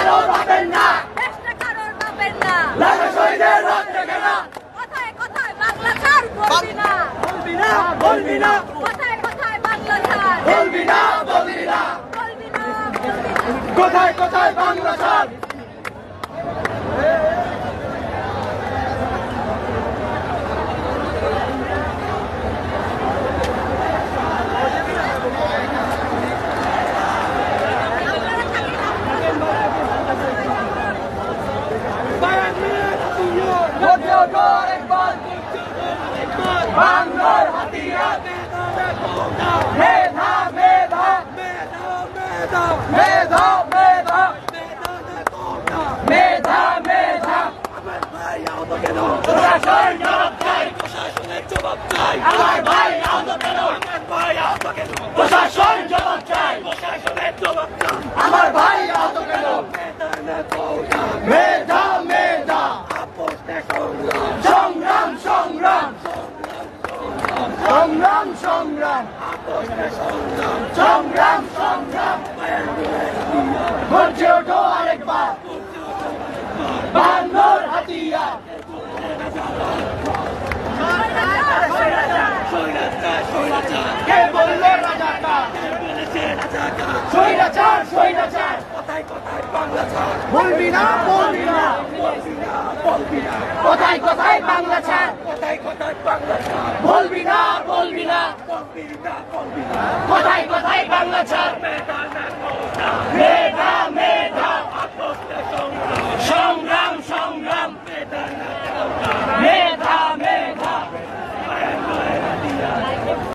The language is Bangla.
কারোর পাবেন না, দেশটা কারোর পাবেন না, লাখো শহীদের রক্ত কেন, কথায় কথায় বাংলা ছাড় বলবি না, বলবি না, বলবি না, কথায় কথায় বাংলা ছাড় বলবি না, বলবি না, বলবি না, বলবি না। কোথায় কোথায় বাংলা ছাড়। বাংলার হাতিয়ার মেধা মেধা মেধা মেধা মেধা মেধা মেধা প্রশাসন জবাব চাই, প্রশাসনের জবাব চাই, আমার ভাই আহত কেন, আমার ভাই আহত কেন, প্রশাসন জবাব চাই, প্রশাসনের জবাব চাই, আমার ভাই আহত কেন, মেধা মেধা সংগ্রাম সংগ্রাম সংগ্রাম সংগ্রাম সংগ্রাম সংগ্রাম গর্জে ওঠো আরেকবার বাংলার হাতিয়ার কে বললো রাজাকার, স্বৈরাচার